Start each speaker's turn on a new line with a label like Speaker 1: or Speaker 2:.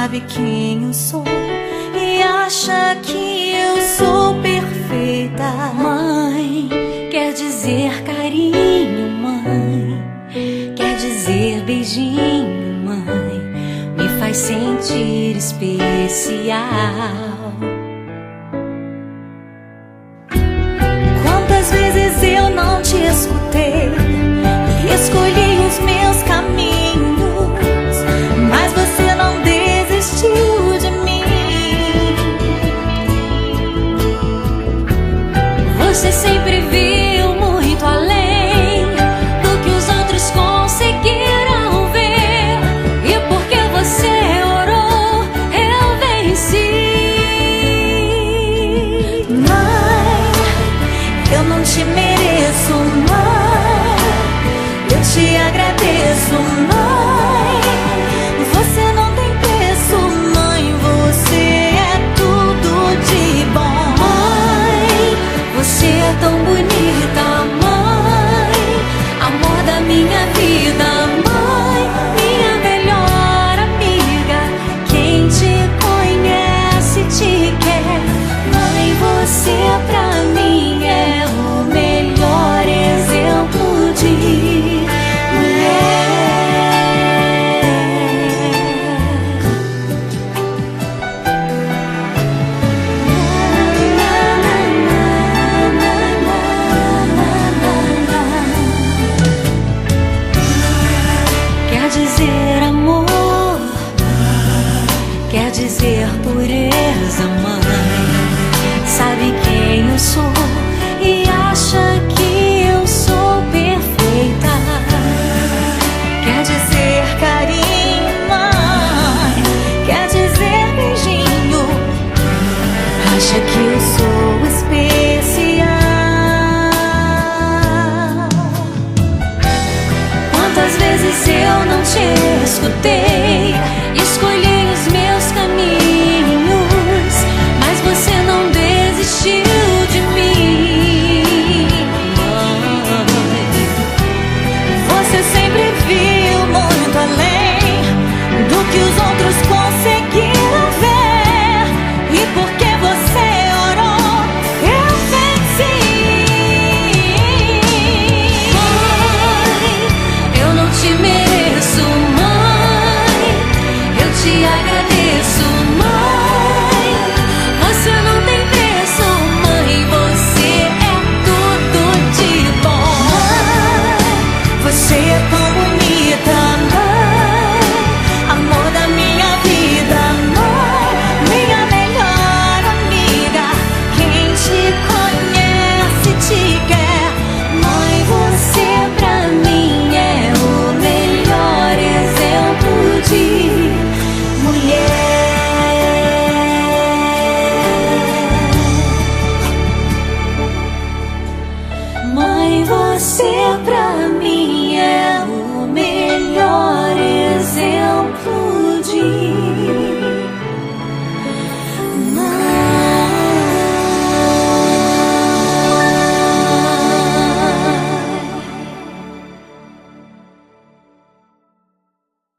Speaker 1: sabe quem eu sou e acha que eu sou perfeita. Mãe quer dizer carinho, mãe quer dizer beijinho, mãe me faz sentir especial. Quantas vezes eu não te escutei e escolhi os meus caminhos, mas você não desistiu de mim. Você sempre viu muito além do que os outros conseguiram ver, e porque você orou, eu venci. Mãe, eu não te mereço, mãe, eu te agradeço, mãe. Você não tem preço, mãe, você é tudo de bom. Mãe, você é tão bonita, mãe, amor da minha vida, mãe, minha melhor amiga. Quem te conhece te quer, mãe, você pra mim é o melhor exemplo de mulher. Quer dizer amor, quer dizer pureza, mãe, sabe quem eu sou e acha que eu sou perfeita. Quer dizer carinho, mãe, quer dizer beijinho, acha que eu sou especial. Quantas vezes eu não te escutei, escolhi os meus caminhos, mas você não desistiu de mim. Você sempre viu muito além do que os outros conseguiram ver, e porque você orou, eu venci. Mãe, eu não te mereço, mãe, eu te agradeço, mãe. Você não tem preço, mãe, você é tudo de bom. Mãe, você é tão bonita, mãe, amor da minha vida, mãe, minha melhor amiga. Quem te conhece te quer, mãe, você pra mim é o melhor exemplo de mulher. Mãe, você pra